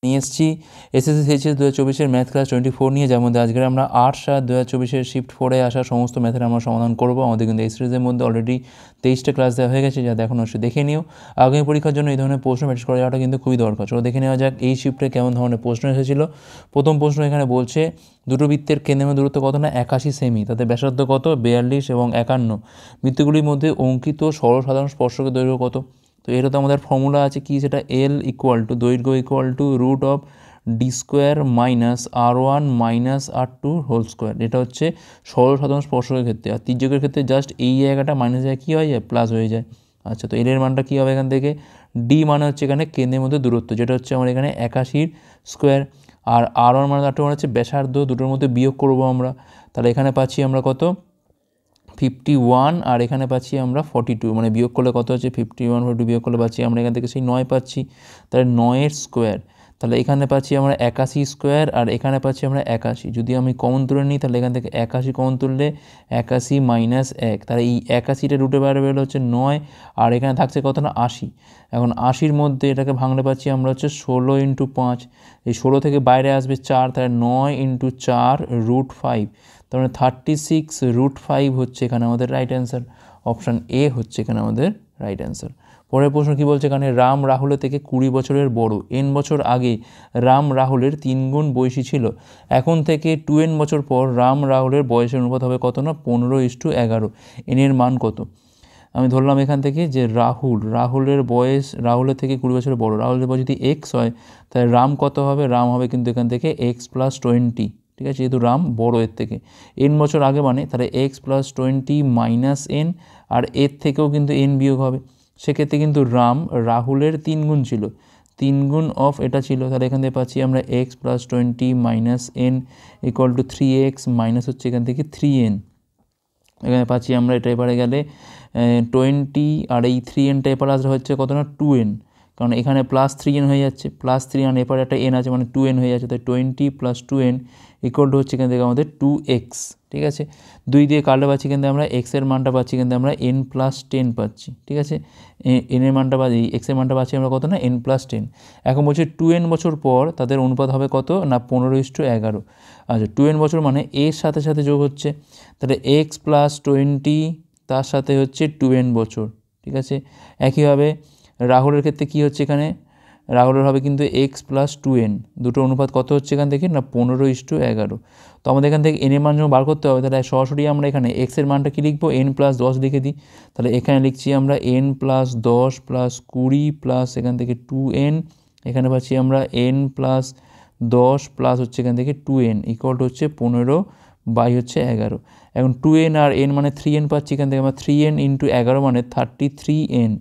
নিয়ে এসেছি SSC CHS 2024 math class 24 নিয়ে, যার মধ্যে আজকে আমরা 8/7 2024 শিফট 4-এ আসা সমস্ত ম্যাথের আমরা সমাধান করব। আমাদের কিন্তু এই সিরিজের মধ্যে অলরেডি 23টা ক্লাস দেওয়া হয়ে গেছে, যা এখন অবশ্যই দেখে নিও। আগামী পরীক্ষার জন্য এই ধরনের প্রশ্ন প্র্যাকটিস করে যাওয়াটা কিন্তু খুবই দরকার। চলো দেখে নেওয়া যাক এই শিফটে কেমন ধরনের প্রশ্ন এসেছিল। প্রথম প্রশ্ন এখানে বলছে দুটো বৃত্তের কেন্দ্রের দূরত্ব কত না 81 সেমি, তাতে ব্যাসার্ধ কত 42 এবং 51, বৃত্তগুলির মধ্যে অঙ্কিত সরলসাধারণ স্পর্শকের দৈর্ঘ্য কত। তো এটা তো আমাদের ফর্মুলা আছে কি, সেটা এল ইকুয়াল টু দৈর্ঘ্য equal to root of D square minus R1 minus R2 whole square. এটা হচ্ছে সরলসাধারণ স্পর্শকের ক্ষেত্রে। আর তির্যকের ক্ষেত্রে জাস্ট এই জায়গাটা মাইনাস জায়গায় কী হয়ে যায়, প্লাস হয়ে যায়। আচ্ছা, তো এর মানটা কী হবে এখান থেকে, ডি মানে হচ্ছে এখানে কেন্দ্রের মধ্যে দূরত্ব, যেটা হচ্ছে আমার এখানে 81 স্কোয়ার, আর R1 মানে R2 মানে হচ্ছে ব্যাসার্ধ, দুটোর মধ্যে বিয়োগ করবো আমরা। তাহলে এখানে পাচ্ছি আমরা কত 51, আর এখানে পাচ্ছি আমরা 42, মানে বিয়োগ করলে কত হচ্ছে 51 42 বিয়োগ করলে পাচ্ছি আমরা এখান থেকে সেই 9 পাচ্ছি। তাহলে 9-এর স্কোয়ার, তাহলে এখানে পাচ্ছি আমরা 81 স্কোয়ার, আর এখানে পাচ্ছি আমরা 81। যদি আমি কমন তুলে নিই তাহলে এখান থেকে 81 কমন তুললে 81 মাইনাস 1, তাহলে এই 81টা রুটে বাইরে বেরোলে হচ্ছে 9, আর এখানে থাকছে কত না 80। এখন 80-র মধ্যে এটাকে ভাঙলে পাচ্ছি আমরা হচ্ছে 16 × 5, এই 16 থেকে বাইরে আসবে 4, তাহলে 9 × 4 √5, তার মানে 36 √5 হচ্ছে এখানে আমাদের রাইট অ্যান্সার। অপশান এ হচ্ছে এখানে আমাদের রাইট অ্যান্সার। পরের প্রশ্ন কী বলছে এখানে, রাম রাহুলের থেকে 20 বছরের বড়। n বছর আগে রাম রাহুলের 3 গুণ বয়সী ছিল। এখন থেকে 2n বছর পর রাম রাহুলের বয়সের অনুপাত হবে কত না 15:11। n এর মান কত। আমি ধরলাম এখান থেকে যে রাহুলের বয়স রাহুলের থেকে 20 বছরের বড়, রাহুলের বয়স যদি x হয় তাহলে রাম কত হবে, রাম হবে কিন্তু এখান থেকে x + 20, ঠিক আছে, যেহেতু রাম বড় এর থেকে। n বছর আগে মানে তাহলে x + 20 মাইনাস n, আর এর থেকেও কিন্তু n বিয়োগ হবে। সেক্ষেত্রে কিন্তু রাহুলের 3 গুণ ছিল, 3 গুণ অফ এটা ছিল, তাহলে এখান থেকে পাচ্ছি আমরা x + 20 minus n equal to 3x minus হচ্ছে এখান থেকে 3n। এখানে পাচ্ছি আমরা এটা এবারে গেলে 20, আর এই 3nটা এপারে আসলে হচ্ছে কত না 2n, কারণ এখানে প্লাস 3n হয়ে যাচ্ছে, প্লাস 3n এপারে একটা n আছে মানে 2n হয়ে যাচ্ছে, তাই 20 + 2n ইকুয়াল টু হচ্ছে এখান থেকে আমাদের 2x, ঠিক আছে। 2 দিয়ে কাটলে পাচ্ছি কিন্তু আমরা x-এর মানটা পাচ্ছি কিন্তু আমরা n + 10 পাচ্ছি, ঠিক আছে। n-এর মানটা পাচ্ছি, x-এর মানটা পাচ্ছি আমরা কত না n + 10। এখন বলছি 2n বছর পর তাদের অনুপাত হবে কত না 15:11। আচ্ছা, 2n বছর মানে এর সাথে সাথে যোগ হচ্ছে, তাহলে x + 20 তার সাথে হচ্ছে 2n বছর, ঠিক আছে। একইভাবে রাহুলের ক্ষেত্রে কী হচ্ছে এখানে, রাহুলের হবে কিন্তু x + 2n, দুটো অনুপাত কত হচ্ছে এখান থেকে না 15:11। তো আমাদের এখান থেকে n এর মান যখন বার করতে হবে তাহলে সরাসরি আমরা এখানে x এর মানটা কি লিখবো, n + 10 লিখে দিই। তাহলে এখানে লিখছি আমরা n + 10 + 20 প্লাস এখান থেকে 2n, এখানে পাচ্ছি আমরা n + 10 প্লাস হচ্ছে এখান থেকে 2n ইকুয়াল টু হচ্ছে 15/11। এখন 2n আর n মানে 3n পাচ্ছি, এখান থেকে আমরা 3n × 11 মানে 33n,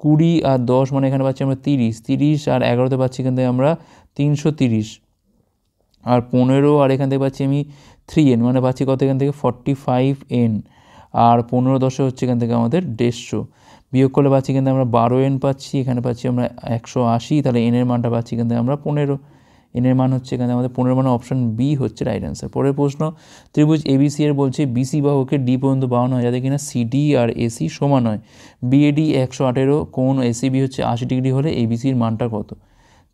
20 আর 10 মানে এখানে পাচ্ছি আমরা 30 আর 11তে পাচ্ছি এখান থেকে আমরা 330, আর 15 আর এখান থেকে পাচ্ছি আমি 3n মানে পাচ্ছি কত এখান থেকে 45n, আর 15 10 হচ্ছে এখান থেকে আমাদের 150, বিয়োগ করলে পাচ্ছি কিন্তু আমরা 12n পাচ্ছি, এখানে পাচ্ছি আমরা 180, তাহলে n এর মানটা পাচ্ছি কিন্তু আমরা 15, n এর মান হচ্ছে এখানে আমাদের 15, মানে অপশান বি হচ্ছে রাইট অ্যান্সার। পরের প্রশ্ন, ত্রিভুজ ABC এর বলছে বিসি বাহুকে ডি পর্যন্ত বাড়ানো হয় যাতে কিনা সিডি আর এসি সমান হয়। বিএডি 118, কোণ এসিবি হচ্ছে 80 ডিগ্রি হলে এবিসির মানটা কত।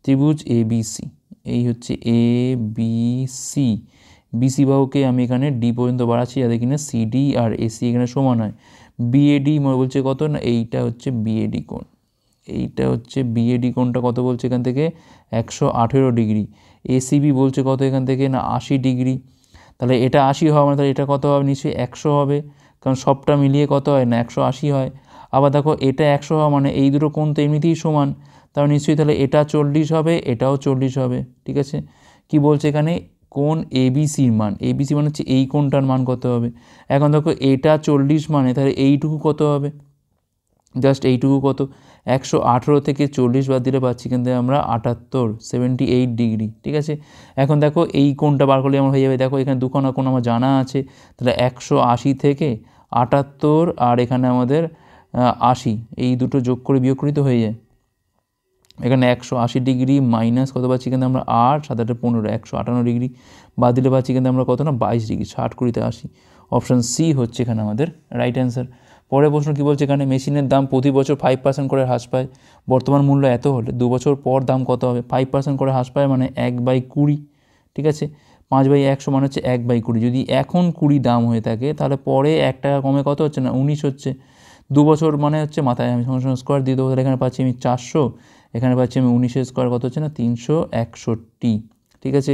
ত্রিভুজ ABC, এই হচ্ছে ABC, বিসি বাহুকে আমি এখানে ডি পর্যন্ত বাড়াচ্ছি যাতে কিনা সিডি আর এসি এখানে সমান হয়। বিএডি বলছে কত না, এইটা হচ্ছে বিএডি কোণ, এইটা হচ্ছে বিএডি কোণটা কত বলছে এখান থেকে 118 ডিগ্রি। এসিবি বলছে কত এখান থেকে না 80 ডিগ্রি। তাহলে এটা 80 হবে মানে তাহলে এটা কত হবে, নিশ্চয়ই 100 হবে, কারণ সবটা মিলিয়ে কত হয় না 180 হয়। আবার দেখো এটা 100 হওয়া মানে এই দুটো কোণ তো এমনিতেই সমান, তাহলে নিশ্চয়ই তাহলে এটা 40 হবে, এটাও 40 হবে, ঠিক আছে। কি বলছে এখানে, কোণ এবিসির মান, এবিসি মানে হচ্ছে এই কোণটার মান কত হবে। এখন দেখো এটা 40 মানে তাহলে এইটুকু কত হবে, জাস্ট এইটুকু কত, 118 থেকে 40 বাদ দিলে পাচ্ছি কিন্তু আমরা 78 ডিগ্রি, ঠিক আছে। এখন দেখো এই কোণটা বার করলে আমার হয়ে যাবে, দেখো এখানে দুখানা কোণ আমার জানা আছে, তাহলে 180 থেকে 78 আর এখানে আমাদের 80, এই দুটো যোগ করে বিয়োগ করি তো হয়ে যায়। এখানে 180 ডিগ্রি মাইনাস কত পাচ্ছি কিন্তু আমরা 8 7 8 15, 158 ডিগ্রি বাদ দিলে পাচ্ছি কিন্তু আমরা কত না 22 ডিগ্রি, 60 × 80, অপশান সি হচ্ছে এখানে আমাদের রাইট অ্যান্সার। পরের প্রশ্ন কী বলছে এখানে, মেশিনের দাম প্রতি বছর 5% করে হ্রাস পায়, বর্তমান মূল্য এত হলে 2 বছর পর দাম কত হবে? 5% করে হ্রাস পায় মানে 1/20, ঠিক আছে। 5/100 মানে হচ্ছে 1/20। যদি এখন 20 দাম হয়ে থাকে তাহলে পরে 1 টাকা কমে কত হচ্ছে না 19 হচ্ছে। 2 বছর মানে হচ্ছে মাথায় আমি সঙ্গে স্কোয়ার দিয়ে দেবো, তাহলে এখানে পাচ্ছি আমি 400, এখানে পাচ্ছি আমি 19 স্কোয়ার কত হচ্ছে না 361, ঠিক আছে।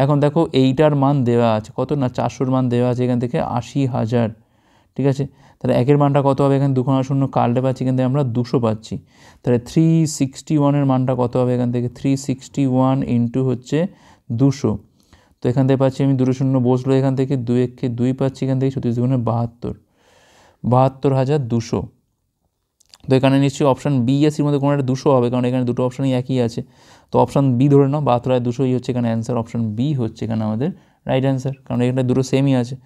এখন দেখো এইটার মান দেওয়া আছে কত না 400-র মান দেওয়া আছে এখান থেকে 80,000, ঠিক আছে। তাহলে একের মানটা কত হবে, এখানে 2 শূন্য কাটলে পাচ্ছি এখান থেকে আমরা 200 পাচ্ছি। তাহলে 361-এর মানটা কত হবে এখান থেকে, 361 ইন্টু হচ্ছে 200, তো এখান থেকে পাচ্ছি আমি 2 শূন্য বসলো এখান থেকে, 2 একে 2 পাচ্ছি এখান থেকে 36 গুণে 72,200। তো এখানে নিশ্চয়ই অপশান বি এসির মধ্যে কোনো একটা 200 হবে, কারণ এখানে দুটো অপশানই একই আছে। তো অপশান বি ধরে নাও, 72,200 হচ্ছে এখানে অ্যান্সার। অপশান বি হচ্ছে এখানে আমাদের রাইট অ্যান্সার, কারণ এখানে দুটো সেমই আছে।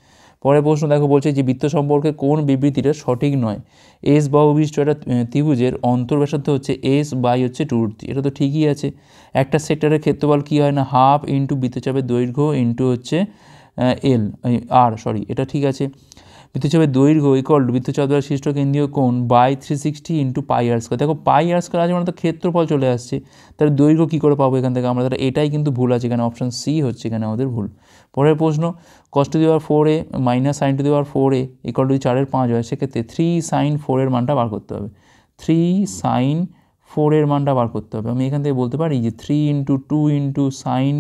পরের প্রশ্ন দেখো, বলছে যে বৃত্ত সম্পর্কে কোন বিবৃতিটা সঠিক নয়? এস বহুবিশিষ্ট একটা ত্রিভুজের অন্তর্ব্যাসার্ধ হচ্ছে এস বাই হচ্ছে 2√3, এটা তো ঠিকই আছে। একটা সেক্টরের ক্ষেত্রফল কী হয় না, হাফ ইন্টু বৃত্তচাপের দৈর্ঘ্য ইন্টু হচ্ছে এটা ঠিক আছে। বৃত্তচাপের দৈর্ঘ্য ইকুয়াল টু বৃত্তচাপ দ্বারা সৃষ্ট কেন্দ্রীয় কোণ বাই 360 ইন্টু πr²। দেখো πr² আছে মানে তো ক্ষেত্রফল চলে আসছে, তাহলে দৈর্ঘ্য কী করে পাবো এখান থেকে আমরা, তাহলে এটাই কিন্তু ভুল আছে এখানে, অপশান সি হচ্ছে এখানে আমাদের ভুল। পরের প্রশ্ন, cos to the power 4a minus sin to the power 4a equal to 4-এর 5 হয়, সেক্ষেত্রে 3 sin 4-এর মানটা বার করতে হবে। 3 sin 4-এর মানটা বার করতে হবে। আমি এখান থেকে বলতে পারি যে 3 into 2 into sin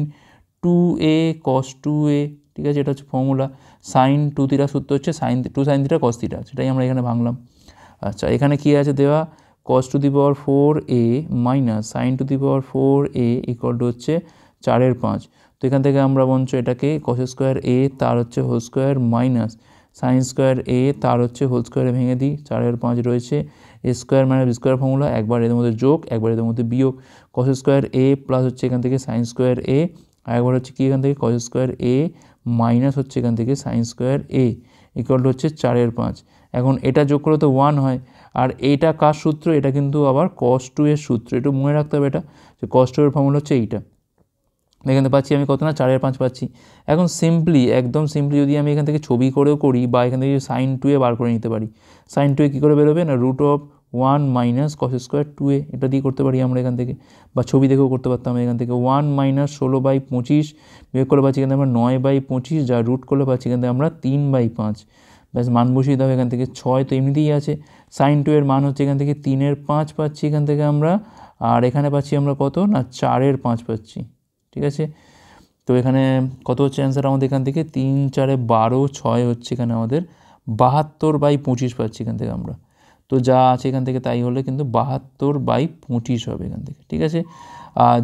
2a cos 2a, ঠিক আছে, এটা হচ্ছে ফর্মুলা। sin 2θ সূত্র হচ্ছে2 sin θ cos θ, সেটাই আমরা এখানে ভাঙলাম। আচ্ছা, এখানে কী আছে দেওয়া, cos to the power 4a minus sin to the power 4a equal two হচ্ছে 4-এর 5। তো এখান থেকে আমরা বঞ্চ এটাকে cos স্কোয়ার a তার হচ্ছে whole square minus sin square a তার হচ্ছে হোল স্কোয়ারে ভেঙে দিই, 4-এর 5 রয়েছে, a square minus b square formula, একবার এদের মধ্যে যোগ একবার এদের মধ্যে বিয়োগ, cos স্কোয়ার a প্লাস হচ্ছে এখান থেকে sin স্কোয়ার a, আরেকবার হচ্ছে কি এখান থেকে cos স্কোয়ার a মাইনাস হচ্ছে এখান থেকে sin square a equal to হচ্ছে 4-এর 5। এখন এটা যোগ করলে তো 1 হয়, আর এইটা কার সূত্র, এটা কিন্তু আবার cos 2 এর সূত্র, একটু মনে রাখতে হবে এটা, যে cos 2 এর ফর্মুলা হচ্ছে এইটা। এখানে পাচ্ছি আমি কত না 4-এর 5 পাচ্ছি। এখন একদম সিম্পলি যদি আমি এখান থেকে ছবি করেও করি বা এখান থেকে sin 2a বার করে নিতে পারি, sin 2a কী করে বেরোবে না √1 মাইনাস cos স্কোয়ার 2a, এটা দিয়ে করতে পারি আমরা এখান থেকে, বা ছবি দেখেও করতে পারতাম এখান থেকে। 1 মাইনাস 16/25 বিয়োগ করলে পাচ্ছি এখান থেকে আমরা 9/25, যা রুট করলে পাচ্ছি এখান থেকে আমরা 3/5, ব্যাস মান বসিয়ে দেবো এখান থেকে 6, তো এমনিতেই আছে। sin 2 এর মান হচ্ছে এখান থেকে 3-এর 5 পাচ্ছি এখান থেকে আমরা, আর এখানে পাচ্ছি আমরা কত না 4-এর 5 পাচ্ছি, ঠিক আছে। তো এখানে কত হচ্ছে অ্যান্সার আমাদের এখান থেকে 3 4 12, 6 হচ্ছে এখানে আমাদের 72/25 পাচ্ছি এখান থেকে আমরা। তো যা আছে এখান থেকে তাই হলে কিন্তু 72/25 হবে এখান থেকে, ঠিক আছে।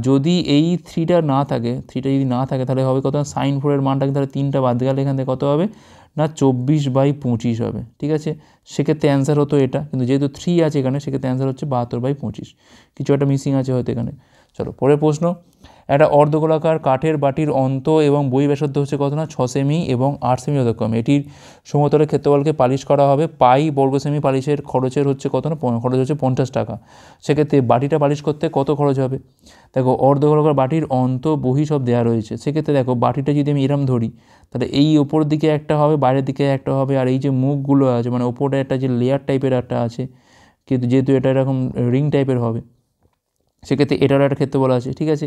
যদি এই 3টা যদি না থাকে তাহলে হবে কত, sin 4-এর মানটা কিন্তু তাহলে 3টা বাদ গেলে এখান থেকে কত হবে না 24/25 হবে, ঠিক আছে। সেক্ষেত্রে অ্যান্সার হতো এটা, কিন্তু যেহেতু 3 আছে এখানে সেক্ষেত্রে অ্যান্সার হচ্ছে 72/25, কিছু একটা মিসিং আছে হয়তো এখানে। চলো পরের প্রশ্ন, একটা অর্ধগোলাকার কাঠের বাটির অন্ত এবং বহিঃব্যাসার্ধ হচ্ছে কত না 6 সেমি এবং 8 সেমি যথাক্রমে। এটির সমতলের ক্ষেত্রফলকে পালিশ করা হবে, পাই বর্গ সেমি পালিশের খরচের হচ্ছে কত না, খরচ হচ্ছে 50 টাকা। সেক্ষেত্রে বাটিটা পালিশ করতে কত খরচ হবে? দেখো অর্ধগোলাকার বাটির অন্ত বহি সব দেওয়া রয়েছে, সেক্ষেত্রে দেখো বাটিটা যদি আমি এরম ধরি তাহলে এই ওপর দিকে একটা হবে, বাইরের দিকে একটা হবে, আর এই যে মুখগুলো আছে মানে ওপরে একটা যে লেয়ার টাইপের একটা আছে, কিন্তু যেহেতু এটা এরকম রিং টাইপের হবে সেক্ষেত্রে এটারও একটা ক্ষেত্রফল আছে, ঠিক আছে।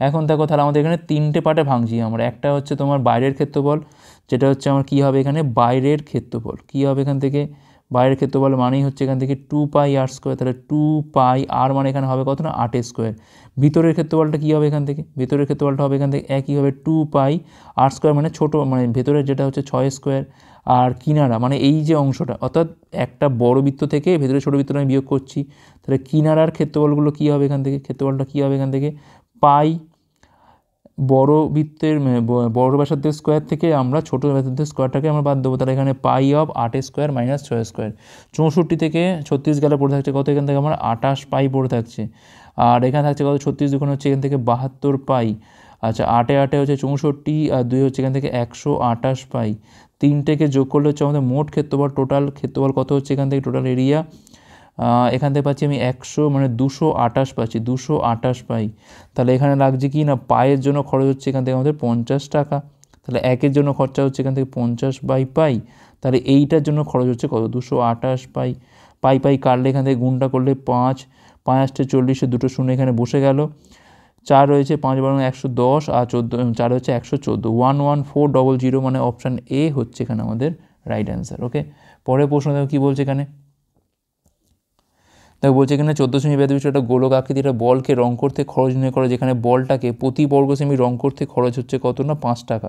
এখন দেখো তাহলে আমাদের এখানে 3টে পার্টে ভাঙছি আমরা। একটা হচ্ছে তোমার বাইরের ক্ষেত্রফল, যেটা হচ্ছে আমার কী হবে এখানে বাইরের ক্ষেত্রফল, কী হবে এখান থেকে বাইরের ক্ষেত্রফল মানেই হচ্ছে এখান থেকে 2πr², তাহলে 2πr মানে এখানে হবে কত না 8² ভিতরের ক্ষেত্রফলটা কী হবে এখান থেকে, ভিতরের ক্ষেত্রফলটা হবে এখান থেকে একই হবে 2πr² মানে ছোটো মানে ভেতরের যেটা হচ্ছে 6², আর কিনারা মানে এই যে অংশটা, অর্থাৎ একটা বড় বৃত্ত থেকে ভেতরে ছোটো বৃত্তটা আমি বিয়োগ করছি, তাহলে কিনারার ক্ষেত্রফলগুলো কী হবে এখান থেকে, ক্ষেত্রফলটা কী হবে এখান থেকে পাই বড় বৃত্তের বড় ব্যাসার্ধের স্কোয়ার থেকে আমরা ছোটো ব্যাসার্ধের স্কোয়ারটাকে আমরা বাদ দেবো, তাহলে এখানে পাই অফ 8² মাইনাস 6²। 64 থেকে 36 গেলে পড়ে থাকছে কত, এখান থেকে আমার 28 পাই পড়ে থাকছে, আর এখানে থাকছে কত 36 দুগুণ হচ্ছে এখান থেকে 72 পাই। আচ্ছা 8 8 হচ্ছে 64, আর 2 হচ্ছে এখান থেকে 128 পাই। 3টেকে যোগ করলে হচ্ছে আমাদের মোট ক্ষেত্রফল, টোটাল ক্ষেত্রফল কত হচ্ছে এখান থেকে টোটাল এরিয়া, এখান থেকে পাচ্ছি আমি 100 মানে 228 পাচ্ছি, 228 পাই। তাহলে এখানে লাগছে কি না পায়ের জন্য খরচ হচ্ছে এখান থেকে আমাদের 50 টাকা, তাহলে 1-এর জন্য খরচা হচ্ছে এখান থেকে 50/পাই, তাহলে এইটার জন্য খরচ হচ্ছে কত, 228 পাই, পাই পাই কাটলে এখান থেকে গুণটা করলে 5, 5 × 40, দুটো শূন্য এখানে বসে গেল, 4 রয়েছে, 5 × 110 আর 14, 4 হচ্ছে 114, 11400, মানে অপশান এ হচ্ছে এখানে আমাদের রাইট অ্যান্সার। ওকে, পরের প্রশ্ন দেখো কী বলছে এখানে। দেখো বলছে এখানে 14 সেমি ব্যাধ বিশিষ্ট একটা গোলক আকৃতির একটা বলকে রং করতে খরচ নির্ণয় করে, যেখানে বলটাকে প্রতি বর্গ সেমি রং করতে খরচ হচ্ছে কত না 5 টাকা।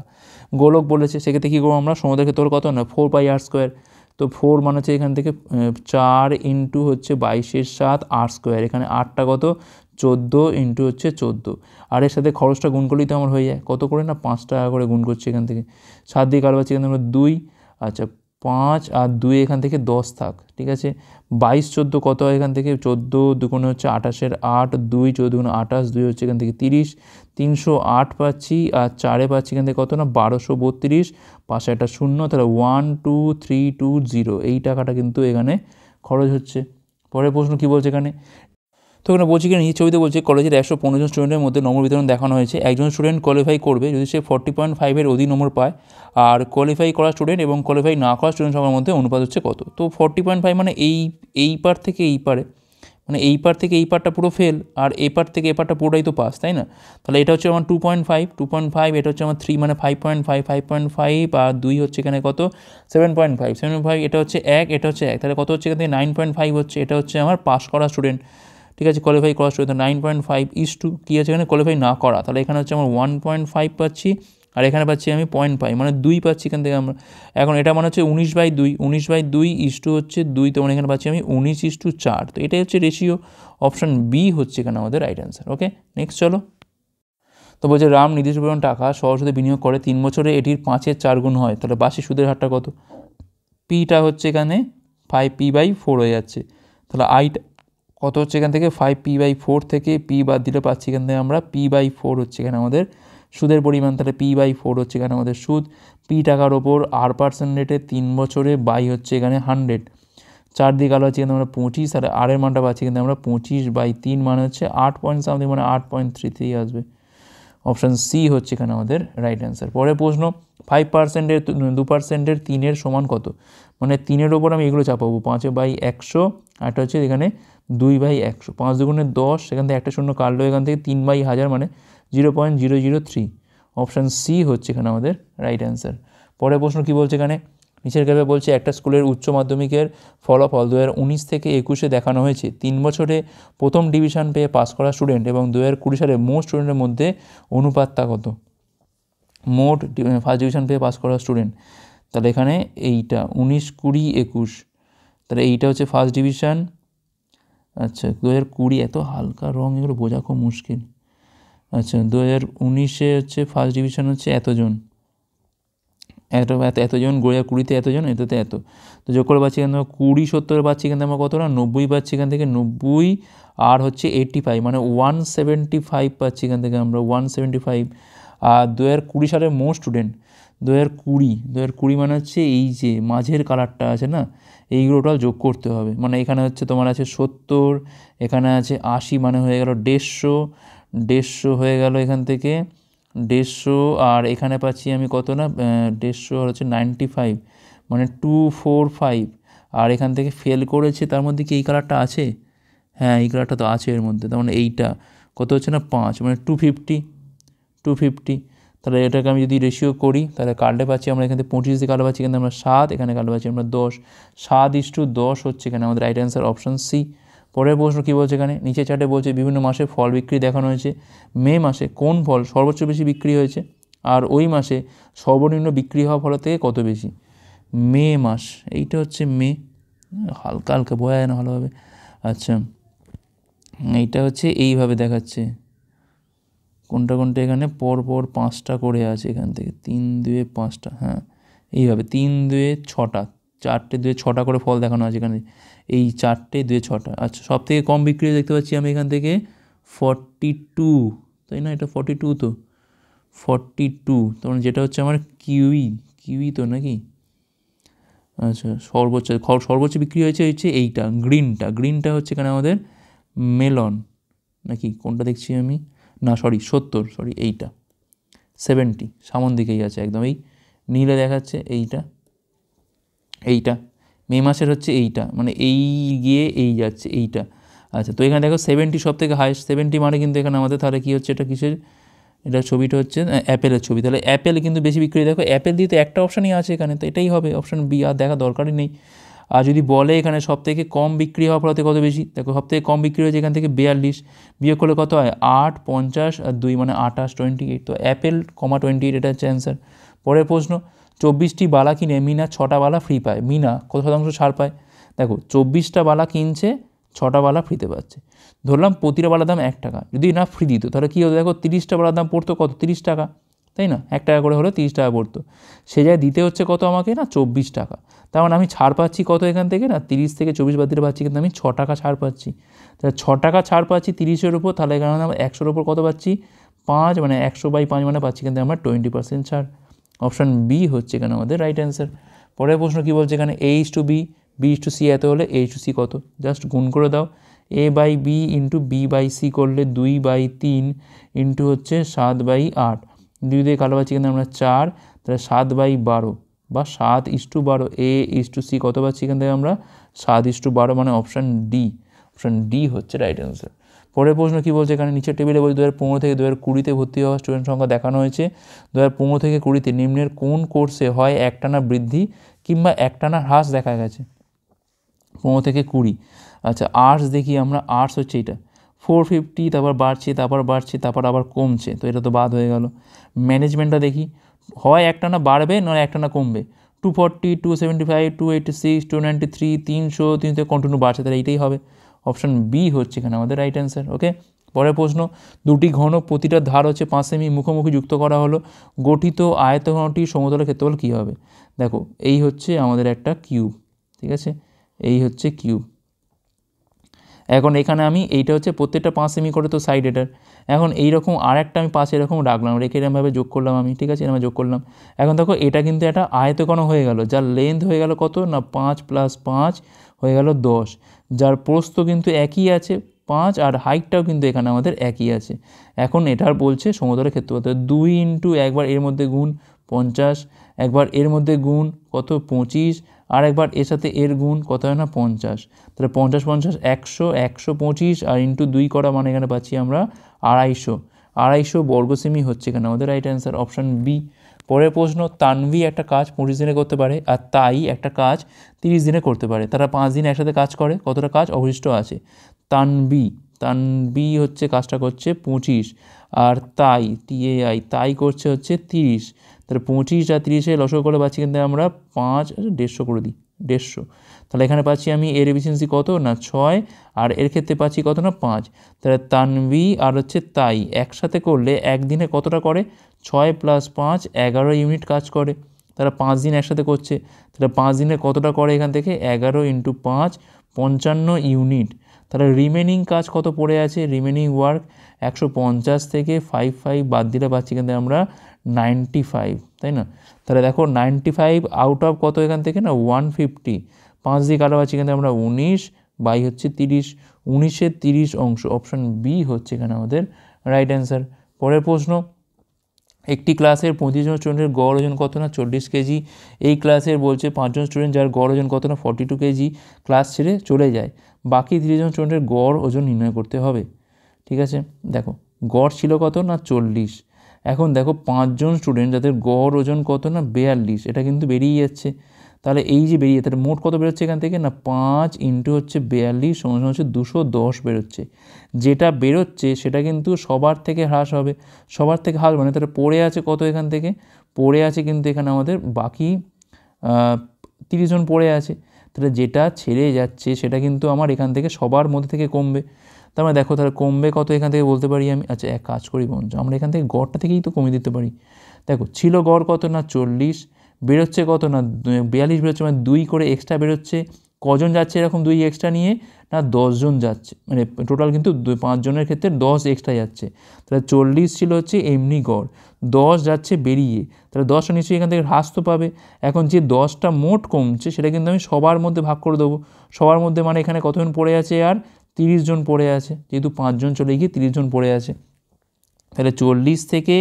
গোলক বলেছে, সেক্ষেত্রে কী করবো আমরা, সমুদ্রের ক্ষেত্রে কত না 4πr², তো 4 মানে হচ্ছে এখান থেকে 4 ইন্টু হচ্ছে 22/7 r², এখানে 8টা কত 14 ইন্টু হচ্ছে 14, আর এর সাথে খরচটা গুণ করলেই তো আমার হয়ে যায় কত করে না 5 টাকা করে গুণ করছি এখান থেকে, 7 দিয়ে কাটবো এখান থেকে আমরা 2, আচ্ছা 5 আর 2 এখান থেকে 10 থাক, ঠিক আছে, 22 14 কত হয় এখান থেকে, 14 দুগুণে হচ্ছে 28-এর 8, 2 14 দুগুণে 28, 2 হচ্ছে এখান থেকে 30, 308 পাচ্ছি, আর 4-এ পাচ্ছি এখান থেকে কত না 1232, পাশে একটা শূন্য, তাহলে 12320, এই টাকাটা কিন্তু এখানে খরচ হচ্ছে। পরের প্রশ্ন কী বলছে এখানে, তো এখানে বলছি কি, এই ছবিতে বলছে কলেজের 115 জন স্টুডেন্টের মধ্যে নম্বর বিতরণ দেখানো হয়েছে। একজন স্টুডেন্ট কোয়ালিফাই করবে যদি সে 40.5-এর অধিক নম্বর পায়, আর কোয়ালিফাই করা স্টুডেন্ট এবং কোয়ালিফাই না করা স্টুডেন্ট সংখ্যার মধ্যে অনুপাত হচ্ছে কত। তো 40.5 মানে এই পার থেকে এই পারে, মানে এই পার থেকে এই পারটা পুরো ফেল, আর এই পার থেকে এই পারটা পুরোটাই তো পাস, তাই না। তাহলে এটা হচ্ছে আমার 2.5, এটা হচ্ছে আমার 3 মানে 5.5, আর 2 হচ্ছে এখানে কত 7.5, এটা হচ্ছে 1, এটা হচ্ছে 1, তাহলে কত হচ্ছে এখান থেকে 9.5 হচ্ছে, এটা হচ্ছে আমার পাস করা স্টুডেন্ট, ঠিক আছে, কোয়ালিফাই করা স্টুডেন্ট। 9.5 কী আছে এখানে কোয়ালিফাই না করা, তাহলে এখানে হচ্ছে আমার 1.5 পাচ্ছি, আর এখানে পাচ্ছি আমি 0.5, মানে 2 পাচ্ছি এখান থেকে আমরা। এখন এটা মানে হচ্ছে 19/2, 19/2 হচ্ছে 2, তো মানে এখানে পাচ্ছি আমি 19:4, তো এটাই হচ্ছে রেশিও, অপশান বি হচ্ছে এখানে আমাদের রাইট অ্যান্সার। ওকে, নেক্সট চলো। তো বলছে রাম নির্দিষ্ট পরিমাণ টাকা সহজ সুদে বিনিয়োগ করে, 3 বছরে এটির 5-এর 4 গুণ হয়, তাহলে বার্ষিক সুদের হারটা কত। পিটা হচ্ছে এখানে 5p/4 হয়ে যাচ্ছে, তাহলে আইটা কত হচ্ছে এখান থেকে 5p/4 থেকে পি বাদ দিলে পাচ্ছি এখান থেকে আমরা p/4 হচ্ছে এখানে আমাদের সুদের পরিমাণ, তাহলে p/4 হচ্ছে এখানে আমাদের সুদ। পি টাকার ওপর r% রেটে 3 বছরে বাই হচ্ছে এখানে 100, 4 দিয়ে কালো হচ্ছে কিন্তু আমরা 25, তাহলে r-এর মানটা পাচ্ছি কিন্তু আমরা 25/3, মানে হচ্ছে 8 পয়েন্ট সামথিং, মানে 8.33 আসবে, অপশান সি হচ্ছে এখানে আমাদের রাইট অ্যান্সার। পরের প্রশ্ন, 5%-এর 2%-এর 3-এর সমান কত, মানে 3-এর ওপর আমি এগুলো চাপাবো 5/100, আরটা হচ্ছে এখানে 2/100, 5 দুগুণে 10, সেখান থেকে একটা শূন্য কাটলো, এখান থেকে 3/1000 মানে 0.003, অপশান সি হচ্ছে এখানে আমাদের রাইট অ্যান্সার। পরের প্রশ্ন কী বলছে এখানে, নিচের গ্রাফে বলছে একটা স্কুলের উচ্চ মাধ্যমিকের ফলাফল 2019 থেকে 21-এ দেখানো হয়েছে। 3 বছরে প্রথম ডিভিশন পেয়ে পাস করা স্টুডেন্ট এবং 2020 সালে মোট স্টুডেন্টের মধ্যে অনুপাতটা কত, মোট ফার্স্ট ডিভিশন পেয়ে পাস করা স্টুডেন্ট, তাহলে এখানে এইটা 19, 20, 21, তাহলে এইটা হচ্ছে ফার্স্ট ডিভিশন, আচ্ছা 2020, এত হালকা রং এগুলো বোঝা খুব মুশকিল, আচ্ছা 2019-এ হচ্ছে ফার্স্ট ডিভিশন হচ্ছে এতজন, এতজন, 2020-তে এতজন, এটাতে এত, তো যোগ করে পাচ্ছি এখান থেকে 20, 70 পাচ্ছি এখান থেকে আমরা কত না 90 পাচ্ছি এখান থেকে 90, আর হচ্ছে 85 মানে 175 পাচ্ছি এখান থেকে আমরা 175, আর 2020 সালের মোট স্টুডেন্ট 2020 মানে হচ্ছে এই যে মাঝের কালারটা আছে না, এইগুলোটাও যোগ করতে হবে, মানে এখানে হচ্ছে তোমার আছে 70, এখানে আছে 80, মানে হয়ে গেল 150 হয়ে গেল এখান থেকে 150, আর এখানে পাচ্ছি আমি কত না 150 আর হচ্ছে 95, মানে 245, আর এখান থেকে ফেল করেছে তার মধ্যে কি এই কালারটা আছে, হ্যাঁ এই কালারটা তো আছে এর মধ্যে, তার মানে এইটা কত হচ্ছে না 5, মানে 250, তাহলে এটাকে আমি যদি রেশিও করি তাহলে কাটলে পাচ্ছি আমরা এখান থেকে 25 দিয়ে কাটলে পাচ্ছি এখানে আমরা 7, এখানে কাটলে পাচ্ছি আমরা 10, 7:10 হচ্ছে এখানে আমাদের রাইট অ্যান্সার, অপশান সি। পরের প্রশ্ন কী বলছে এখানে, নিচে চার্টে বলছে বিভিন্ন মাসে ফল বিক্রি দেখানো হয়েছে, মে মাসে কোন ফল সর্বোচ্চ বেশি বিক্রি হয়েছে, আর ওই মাসে সর্বনিম্ন বিক্রি হওয়া ফলের থেকে কত বেশি। মে মাস, এইটা হচ্ছে মে, হালকা হালকা বোঝা যায় না ভালোভাবে, আচ্ছা এইটা হচ্ছে এইভাবে দেখাচ্ছে, কোনটা এখানে পরপর 5টা করে আছে, এখান থেকে 3, 2, 5টা, হ্যাঁ এইভাবে 3, 2, 6টা, 4টে 2, 6টা করে ফল দেখানো আছে এখানে, এই 4টে 2, 6টা, আচ্ছা সব থেকে কম বিক্রি দেখতে পাচ্ছি আমি এখান থেকে 42, তাই না, এটা 42, তো 42, তখন যেটা হচ্ছে আমার কিউই তো নাকি, আচ্ছা সর্বোচ্চ বিক্রি হয়েছে এইটা গ্রিনটা হচ্ছে এখানে আমাদের মেলন নাকি, কোনটা দেখছি আমি, না 70, এইটা 70 সামন দিকেই আছে একদম, এই নীলে দেখাচ্ছে এইটা, এইটা মে মাসের হচ্ছে এইটা, মানে এই গিয়ে এই যাচ্ছে এইটা। আচ্ছা, তো এখানে দেখো 70 সব থেকে হাইস্ট, 70 মানে কিন্তু এখানে আমাদের তাহলে কী হচ্ছে, এটা কিসের, এটা ছবিটা হচ্ছে অ্যাপেলের ছবি, তাহলে অ্যাপেল কিন্তু বেশি বিক্রি। দেখো অ্যাপেল দিয়ে তো একটা অপশানই আছে এখানে, তো এটাই হবে অপশান বি, আর দেখা দরকারই নেই। আর যদি বলে এখানে সব থেকে কম বিক্রি হওয়ার ফলে কত বেশি, দেখো সব থেকে কম বিক্রি হয়েছে এখান থেকে 42, বিয়োগ করলে কত হয় 8, 50 আর 2 মানে 28, 28, তো অ্যাপেল 28 এটা হচ্ছে অ্যান্সার। পরের প্রশ্ন, 24টি বালা কিনে মিনা 6টা বালা ফ্রি পায়, মিনা কত শতাংশ ছাড় পায়? দেখো 24টা বালা কিনছে, 6টা বালা ফ্রিতে পাচ্ছে, ধরলাম প্রতিটা বালার দাম 1 টাকা, যদি না ফ্রি দিত তাহলে কী হতো, দেখো 30টা বালার দাম পড়তো কত, 30 টাকা, তাই না, 1 টাকা করে হলে 30 টাকা পড়তো, সে জায়গায় দিতে হচ্ছে কত আমাকে না 24 টাকা, তার মানে আমি ছাড় পাচ্ছি কত এখান থেকে না 30 থেকে 24 বাদ দিতে পাচ্ছি, কিন্তু আমি 6 টাকা ছাড় পাচ্ছি, তাহলে 6 টাকা ছাড় পাচ্ছি 30-এর উপর, তাহলে এখানে আমরা 100-র উপর কত পাচ্ছি 5, মানে 100/5 মানে পাচ্ছি কিন্তু আমরা 20% ছাড়। অপশান বি হচ্ছে এখানে আমাদের রাইট অ্যান্সার। পরের প্রশ্ন কী বলছে এখানে, A/B, B/C এত হলে A/C কত, জাস্ট গুণ করে দাও, A/B ইন্টু B/C করলে 2/3 ইন্টু হচ্ছে 7/8, 2 দিয়ে কালো পাচ্ছি কিন্তু আমরা 4, তাহলে 7/12 বা 7:12, A/C কত পাচ্ছি এখান থেকে আমরা 7:12, মানে অপশান ডি, অপশান ডি হচ্ছে রাইট অ্যান্সার। পরের প্রশ্ন কী বলছে এখানে, নিচের টেবিলে বলছে 2015 থেকে 2020-তে ভর্তি হওয়া স্টুডেন্ট সংখ্যা দেখানো হয়েছে, 2015 থেকে 20-তে নিম্নের কোন কোর্সে হয় একটানা বৃদ্ধি কিংবা একটানা হ্রাস দেখা গেছে? 15 থেকে 20, আচ্ছা আর্টস দেখি আমরা, আর্টস হচ্ছে এটা 450, তারপর বাড়ছে, তারপর আবার কমছে, তো এটা তো বাদ হয়ে গেল। ম্যানেজমেন্টটা দেখি, হয় একটানা বাড়বে নয় একটানা কমবে, 240, 275, 286, 293, 300, 300 কন্টিনিউ বাড়ছে, তাহলে এইটাই হবে, অপশান বি হচ্ছে এখানে আমাদের রাইট অ্যান্সার। ওকে, পরের প্রশ্ন, দুটি ঘন প্রতিটা ধার হচ্ছে 5 সেমি মুখোমুখি যুক্ত করা হলো, গঠিত আয়তঘনটি সমতলের ক্ষেত্রফল কী হবে? দেখো এই হচ্ছে আমাদের একটা কিউব, ঠিক আছে, এই হচ্ছে কিউব। এখন এখানে আমি এইটা হচ্ছে প্রত্যেকটা 5 সেমি করে তো সাইড এটার, এখন এইরকম আর একটা আমি পাশে এরকম রাখলাম, রেখে এরকমভাবে যোগ করলাম আমি, ঠিক আছে, এরকম যোগ করলাম। এখন দেখো এটা কিন্তু একটা আয়তঘন হয়ে গেল, যার লেন্থ হয়ে গেল কত না 5 + 5 হয়ে গেল 10, যার প্রস্থ কিন্তু একই আছে 5, আর হাইটটাও কিন্তু এখানে আমাদের একই আছে। এখন এটার বলছে সমতলের ক্ষেত্রফল, 2 ইন্টু একবার এর মধ্যে গুণ 50, একবার এর মধ্যে গুণ কত 25, আর একবার এর সাথে এর গুণ কত হয় না 50, তাহলে 50, 50, 100, 125 আর ইন্টু 2 করা মানে এখানে পাচ্ছি আমরা 250 বর্গ সেমি হচ্ছে এখানে আমাদের রাইট অ্যান্সার, অপশান বি। পরের প্রশ্ন, তানভি একটা কাজ 25 দিনে করতে পারে আর তাই একটা কাজ 30 দিনে করতে পারে, তারা 5 দিন একসাথে কাজ করে, কতটা কাজ অবশিষ্ট আছে? তানভি হচ্ছে কাজটা করছে 25, আর তাই করছে হচ্ছে 30, তাহলে 25 আর 30 লসগু করে পাচ্ছি কিন্তু আমরা 5, 150 করে দিই 150, তাহলে এখানে পাচ্ছি আমি এর এফিসিয়েন্সি কত না 6, আর এর ক্ষেত্রে পাচ্ছি কত না 5, তাহলে তানভি আর হচ্ছে তাই একসাথে করলে একদিনে কতটা করে 6 + 5 11 ইউনিট কাজ করে, তারা 5 দিন একসাথে করছে, তাহলে 5 দিনে কতটা করে এখান থেকে 11 × 5 55 ইউনিট, তাহলে রিমেনিং কাজ কত পড়ে আছে, রিমেনিং ওয়ার্ক 150 থেকে 55 বাদ দিলে পাচ্ছি কিন্তু আমরা 95, তাই না, তাহলে দেখো 95 আউট অফ কত এখান থেকে না 150, 5 দিয়ে কাটা পাচ্ছি কিন্তু আমরা 19 বাই হচ্ছে 30, 19-এর 30 অংশ, অপশান বি হচ্ছে এখানে আমাদের রাইট অ্যান্সার। পরের প্রশ্ন, একটি ক্লাসের 25 জন স্টুডেন্টের গড় ওজন কত না 40 কেজি, এই ক্লাসের বলছে 5 জন স্টুডেন্ট যার গড় ওজন কত না 42 কেজি ক্লাস ছেড়ে চলে যায়, বাকি 30 জন স্টুডেন্টের গড় ওজন নির্ণয় করতে হবে। ঠিক আছে, দেখো গড় ছিল কত না 40, এখন দেখো 5 জন স্টুডেন্ট যাদের গড় ওজন কত না 42, এটা কিন্তু বেরিয়ে যাচ্ছে, তাহলে এই যে বেরিয়ে, তাহলে মোট কত বেরোচ্ছে এখান থেকে না 5 ইন্টু হচ্ছে 42 সমান হচ্ছে 210 বেরোচ্ছে, যেটা বেরোচ্ছে সেটা কিন্তু সবার থেকে হ্রাস হবে, সবার থেকে হ্রাস মানে তাহলে পড়ে আছে কত এখান থেকে, পড়ে আছে কিন্তু এখানে আমাদের বাকি 30 জন পড়ে আছে, তাহলে যেটা ছেড়ে যাচ্ছে সেটা কিন্তু আমার এখান থেকে সবার মধ্যে থেকে কমবে, তার মানে দেখো তাহলে কমবে কত এখান থেকে বলতে পারি আমি, আচ্ছা এক কাজ করি বন্ধু, আমরা এখান থেকে গড়টা থেকেই তো কমিয়ে দিতে পারি, দেখো ছিল গড় কত না 40, বেরোচ্ছে কত না 42 বেরোচ্ছে, মানে 2 করে এক্সট্রা বেরোচ্ছে, কজন যাচ্ছে এরকম 2 এক্সট্রা নিয়ে না 10 জন যাচ্ছে, মানে টোটাল কিন্তু 5 জনের ক্ষেত্রে 10 এক্সট্রা যাচ্ছে, তাহলে 40 ছিল হচ্ছে এমনি গড়, 10 যাচ্ছে বেরিয়ে, তাহলে 10টা নিশ্চয়ই এখান থেকে হ্রাস তো পাবে, এখন যে 10টা মোট কমছে সেটা কিন্তু আমি সবার মধ্যে ভাগ করে দেবো, সবার মধ্যে মানে এখানে কতজন পড়ে আছে আর 30 জন পড়ে আছে, যেহেতু 5 জন চলে গিয়ে 30 জন পড়ে আছে, তাহলে 40 থেকে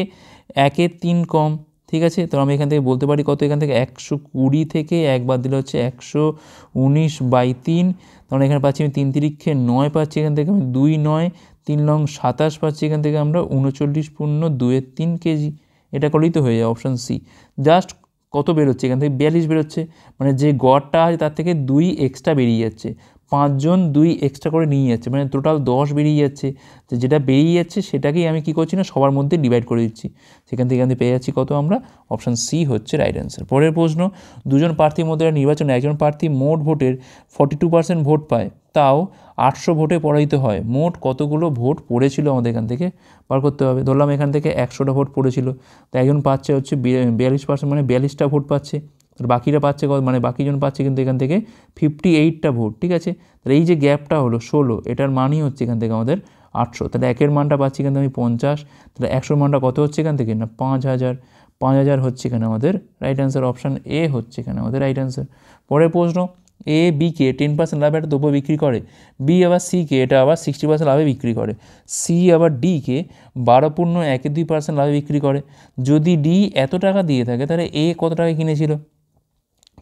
1-এর 3 কম ঠিক আছে। তো আমি এখান থেকে বলতে পারি কত, এখান থেকে 120 থেকে 1 বাদ দিলে হচ্ছে 119/3, তখন এখানে পাচ্ছি আমি 3 তিরিক্ষে 9 পাচ্ছি, এখান থেকে আমি 2 9 3 লং 27 পাচ্ছি, এখান থেকে আমরা 39.2 কেজি। এটা করলেই তো হয়ে যায় অপশান সি। জাস্ট কত বেরোচ্ছে এখান থেকে 42 বেরোচ্ছে, মানে যে গড়টা আছে তার থেকে 2 এক্সট্রা বেরিয়ে যাচ্ছে, 5 জন 2 এক্সট্রা করে নিয়ে যাচ্ছে, মানে টোটাল 10 বেরিয়ে যাচ্ছে। তো যেটা বেরিয়ে যাচ্ছে সেটাকেই আমি কী করছি না সবার মধ্যে ডিভাইড করে দিচ্ছি, সেখান থেকে এখান থেকে পেয়ে যাচ্ছি কত আমরা, অপশান সি হচ্ছে রাইট অ্যান্সার। পরের প্রশ্ন, দুজন প্রার্থীর মধ্যে নির্বাচনে একজন প্রার্থী মোট ভোটের 42% ভোট পায়, তাও 800 ভোটে পরাজিত হয়, মোট কতগুলো ভোট পড়েছিল আমাদের এখান থেকে বার করতে হবে। ধরলাম এখান থেকে 100টা ভোট পড়েছিল, তো একজন পাচ্ছে হচ্ছে 42%, মানে 42টা ভোট পাচ্ছে, বাকিরা পাচ্ছে কত, মানে বাকিজন পাচ্ছে কিন্তু এখান থেকে 58টা ভোট। ঠিক আছে, তাহলে এই যে গ্যাপটা হলো 16, এটার মানই হচ্ছে এখান থেকে আমাদের 800। তাহলে একের মানটা পাচ্ছি এখান থেকে আমি 50, তাহলে 100 মানটা কত হচ্ছে এখান থেকে না 5000 হচ্ছে এখানে আমাদের রাইট অ্যান্সার, অপশান এ হচ্ছে এখানে আমাদের রাইট অ্যান্সার। পরের প্রশ্ন, এ বিকে 10% লাভে একটা দ্রব্য বিক্রি করে, বি আবার সিকে এটা আবার 60% লাভে বিক্রি করে, সি আবার ডিকে 12.12% লাভে বিক্রি করে। যদি ডি এত টাকা দিয়ে থাকে তাহলে এ কত টাকায় কিনেছিল,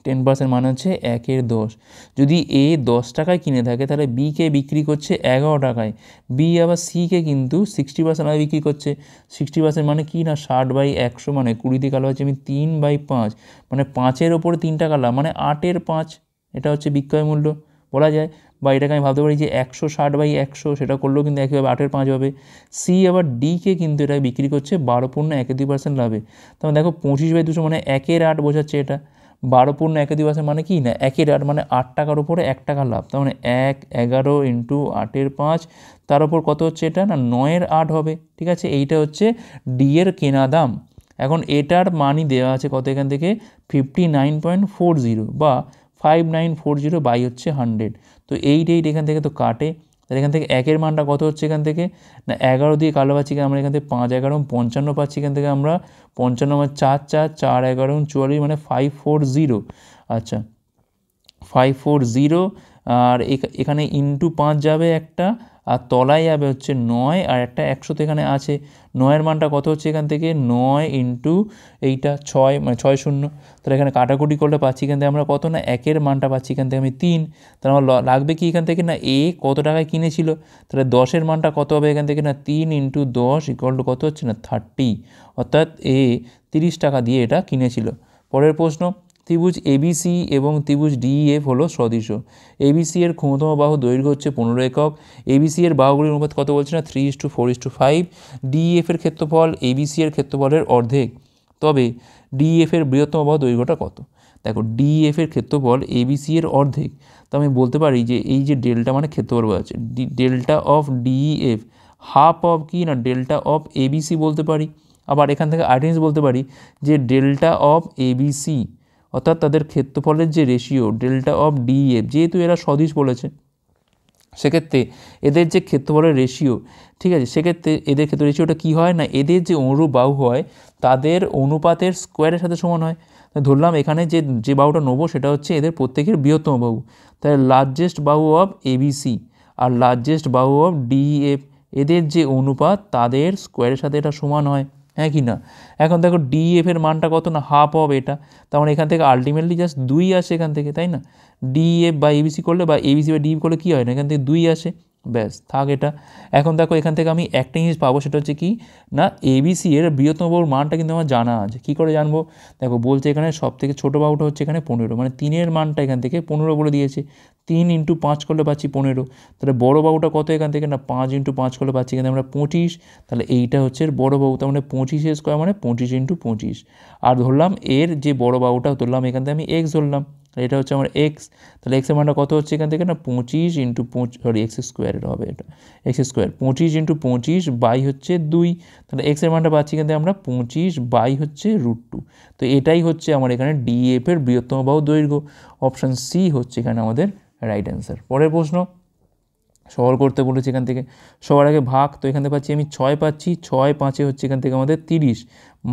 10% মানে হচ্ছে 1/10। যদি এ 10 টাকায় কিনে থাকে তাহলে বিকে বিক্রি করছে 11 টাকায়, বি আবার সিকে কিন্তু 60% লাভে বিক্রি করছে। 60% মানে কি না 60/100, মানে 20 দিয়ে কালো হচ্ছে আমি 3/5, মানে 5-এর ওপরে 3 টাকা লাভ, মানে 8/5, এটা হচ্ছে বিক্রয় মূল্য বলা যায়। বা এটাকে আমি ভাবতে পারি যে 160/100, সেটা করলেও কিন্তু একইভাবে 8/5 হবে। সি আবার ডিকে কিন্তু এটা বিক্রি করছে 12.12% লাভে। তাহলে দেখো 25/200 মানে 1/8 বোঝাচ্ছে এটা, 12.12% মানে কি না 1/8, মানে 8 টাকার উপরে 1 টাকা লাভ, তার মানে 1/11 × 8/5, তার উপর কত হচ্ছে এটা না 9/8 হবে। ঠিক আছে, এইটা হচ্ছে ডি এর কেনা দাম। এখন এটার মানই দেওয়া আছে কত এখান থেকে 59.40 বা 5940 বাই হচ্ছে 100। তো 8 এখান থেকে তো কাটে, তাহলে এখান থেকে একের মানটা কত হচ্ছে এখান থেকে না 11 দিয়ে কালো পাচ্ছি, আমরা এখান থেকে 5 11 55 পাচ্ছি, এখান থেকে আমরা 55 মানে 4 4 4 11 44, মানে 540। আচ্ছা 540, আর এখানে ইন্টু 5 যাবে একটা, আর তলায় যাবে হচ্ছে 9, আর একটা 100 তো এখানে আছে। 9-এর মানটা কত হচ্ছে এখান থেকে 9 ইন্টু এইটা 6, মানে 6 শূন্য, তাহলে এখানে কাটাকুটি করলে পাচ্ছি এখান থেকে আমরা কত না 1-এর মানটা পাচ্ছি এখান থেকে আমি 3। তাহলে আমার লাগবে কি এখান থেকে না এ কত টাকায় কিনেছিল, তাহলে 10-এর মানটা কত হবে এখান থেকে না 3 × 10 = কত হচ্ছে না 30, অর্থাৎ এ 30 টাকা দিয়ে এটা কিনেছিল। পরের প্রশ্ন, ত্রিভুজ এবিসি এবং ত্রিভুজ ডিইএফ হলো সদৃশ, এবিসি এর ক্ষমতম বাহু দৈর্ঘ্য হচ্ছে 15 একক, এবিসি এর বাহুগুলির অনুপাত কত বলছে না 3:4:5, ডিইএফ এর ক্ষেত্রফল এবিসি এর ক্ষেত্রফলের অর্ধেক, তবে ডিইএফ এর বৃহত্তম বাহু দৈর্ঘ্যটা কত। দেখো ডিইএফ এর ক্ষেত্রফল এবিসি এর অর্ধেক, তো আমি বলতে পারি যে এই যে ডেল্টা মানে ক্ষেত্রফল আছে, delta of DEF half of কি না ডেল্টা অফ এবিসি বলতে পারি। আবার এখান থেকে আরেকটা জিনিস বলতে পারি যে ডেল্টা অফ এবিসি, অর্থাৎ তাদের ক্ষেত্রফলের যে রেশিও ডেল্টা অফ ডিএফ, যেহেতু এরা সদিশ বলেছে সেক্ষেত্রে এদের যে ক্ষেত্রফলের রেশিও, ঠিক আছে, সেক্ষেত্রে এদের ক্ষেত্র রেশিওটা কী হয় না এদের যে অনুরূপ বাহু হয় তাদের অনুপাতের স্কোয়ারের সাথে সমান হয়। ধরলাম এখানে যে বাহুটা নেবো সেটা হচ্ছে এদের প্রত্যেকের বৃহত্তম বাহু, তাই লার্জেস্ট বাহু অফ এবিসি আর লার্জেস্ট বাহু অফ ডিএফ, এদের যে অনুপাত তাদের স্কোয়ারের সাথে এটা সমান হয়, হ্যাঁ কি না। এখন দেখো ডিএফ এর মানটা কত না হাফ অফ এটা, তার মানে এখান থেকে আলটিমেটলি জাস্ট 2 আসে এখান থেকে, তাই না, ডিএফ বা এবিসি করলে বা এবিসি বা ডিএফ করলে কী হয় না এখান থেকে 2 আসে, ব্যাস থাক এটা। এখন দেখো এখান থেকে আমি একটা জিনিস পাবো, সেটা হচ্ছে কি না এবিসি এর বৃহত্তম বাহুর মানটা কিন্তু আমার জানা আছে। কী করে জানবো, দেখো বলছে এখানে সব থেকে ছোটো বাহুটা হচ্ছে এখানে 15, মানে 3-এর মানটা এখান থেকে 15 বলে দিয়েছে, 3 × 5 করলে পাচ্ছি 15, তাহলে বড়ো বাহুটা কত এখান থেকে না 5 × 5 করলে পাচ্ছি এখানে আমরা 25, তাহলে এইটা হচ্ছে বড়ো বাহু, তার মানে 25 স্কোয়ার মানে 25 × 25, আর ধরলাম এর যে বড়ো বাহুটা ধরলাম এখান থেকে আমি এক্স ধরলাম, এটা হচ্ছে আমার এক্স, তাহলে এক্সের মানটা কত হচ্ছে এখান থেকে না 25 × এক্স স্কোয়ারের হবে, এটা এক্স স্কোয়ার 25 × 25 বাই হচ্ছে 2, তাহলে এক্সের মানটা পাচ্ছি এখান থেকে আমরা 25 বাই হচ্ছে √2। তো এটাই হচ্ছে আমার এখানে ডিএফ এর বৃহত্তম বাহু দৈর্ঘ্য, অপশান সি হচ্ছে এখানে আমাদের রাইট অ্যান্সার। পরের প্রশ্ন, সরল করতে বলেছি এখান থেকে, সবার আগে ভাগ, তো এখান থেকে পাচ্ছি আমি 6 পাচ্ছি, 6 5 হচ্ছে এখান থেকে আমাদের 30,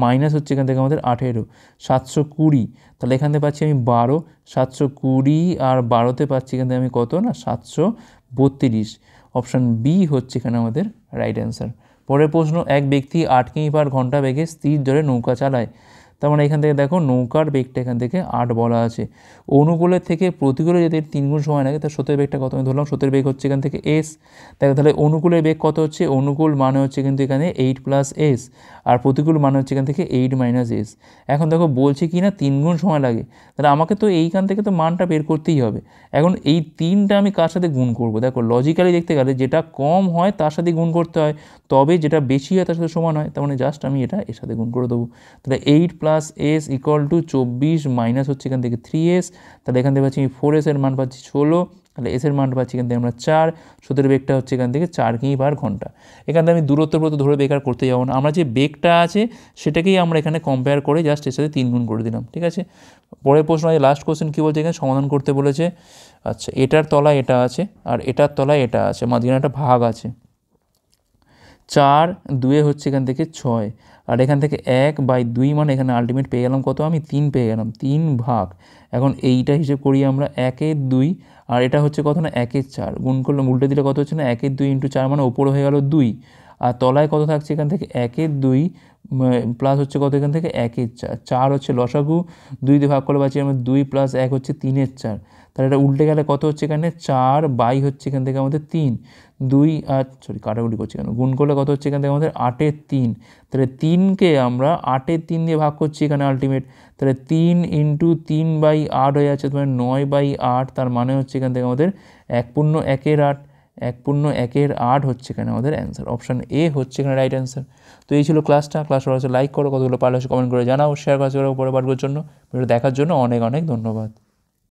মাইনাস হচ্ছে এখান থেকে আমাদের 18, 720, তাহলে এখান থেকে পাচ্ছি আমি 12, 720 আর 12তে পাচ্ছি এখান থেকে আমি কত না 732, অপশান বি হচ্ছে এখানে আমাদের রাইট অ্যান্সার। পরের প্রশ্ন, এক ব্যক্তি 8 কিমি/ঘন্টা বেগে স্থির জলে নৌকা চালায়, তার মানে এখান থেকে দেখো নৌকার বেগটা এখান থেকে 8 বলা আছে। অনুকূলের থেকে প্রতিকূলে যদি 3 গুণ সময় লাগে, তার স্রোতের বেগটা কত? আমি ধরলাম স্রোতের বেগ হচ্ছে এখান থেকে s। দেখো তাহলে অনুকূলের বেগ কত হচ্ছে? অনুকূল মানে হচ্ছে কিন্তু এখানে 8 প্লাস s, আর প্রতিকূল মানে হচ্ছে এখান থেকে 8 মাইনাস s। এখন দেখো বলছে কি না 3 গুণ সময় লাগে, তাহলে আমাকে তো এইখান থেকে তো মানটা বের করতেই হবে। এখন এই 3টা আমি কার সাথে গুণ করবো? দেখো লজিক্যালি দেখতে গেলে যেটা কম হয় তার সাথে গুণ করতে হয়, তবে যেটা বেশি হয় তার সাথে সমান হয়। তার মানে জাস্ট আমি এটা এর সাথে গুণ করে দেবো। তাহলে 8 plus s equal to 24 minus হচ্ছে এখান থেকে 3s। তাহলে এখান থেকে পাচ্ছি 4s এর মান পাচ্ছি 16, তাহলে এস এর মান পাচ্ছি এখান থেকে আমরা 4, স্রোতের বেগটা হচ্ছে এখান থেকে 4 কিমি পার ঘন্টা। এখান থেকে আমি দূরত্ব ধরে বেকার করতে যাবো না, আমরা যে বেগটা আছে সেটাকেই আমরা এখানে কম্পেয়ার করে জাস্ট এর সাথে 3 গুণ করে দিলাম, ঠিক আছে। পরের প্রশ্ন আছে, লাস্ট কোশ্চেন কী বলছে এখানে সমাধান করতে বলেছে। আচ্ছা, এটার তলায় এটা আছে আর এটার তলায় এটা আছে, মাঝখানে একটা ভাগ আছে। 4 2 হচ্ছে এখান থেকে 6, আর এখান থেকে 1/2 মানে এখানে আলটিমেট পেয়ে গেলাম কত? আমি 3 পেয়ে গেলাম, 3 ভাগ। এখন এইটা হিসেব করি আমরা 1/2, আর এটা হচ্ছে কত না 1/4, গুণ করলে উল্টে দিলে কত হচ্ছে না 1/2 ইন্টু 4 মানে ওপরে হয়ে গেল 2, আর তলায় কত থাকছে এখান থেকে 1/2 প্লাস হচ্ছে কত এখান থেকে 1/4, 4 হচ্ছে লসাগু, 2 দিয়ে ভাগ করলে পাচ্ছি আমরা 2 প্লাস 1 হচ্ছে 3/4। তাহলে এটা উল্টে গেলে কত হচ্ছে এখানে 4/, হচ্ছে এখান থেকে আমাদের 3, 2 আর কাটাকুটি করছি কেন, গুণ করলে কত হচ্ছে এখান থেকে আমাদের 8/3। তাহলে 3কে আমরা 8/3 দিয়ে ভাগ করছি এখানে আলটিমেট, তাহলে 3 ইন্টু 3/8 হয়ে যাচ্ছে তোমার 9/8। তার মানে হচ্ছে এখান থেকে আমাদের 1/8, 1/8 হচ্ছে এখানে আমাদের অ্যান্সার। অপশান এ হচ্ছে এখানে রাইট অ্যান্সার। তো এই ছিল ক্লাসটা ভালো লাইক করো, কতগুলো পারলে কমেন্ট করে জানাও, শেয়ার করার পরে পাঠগুলোর জন্য, ভিডিও দেখার জন্য অনেক অনেক ধন্যবাদ।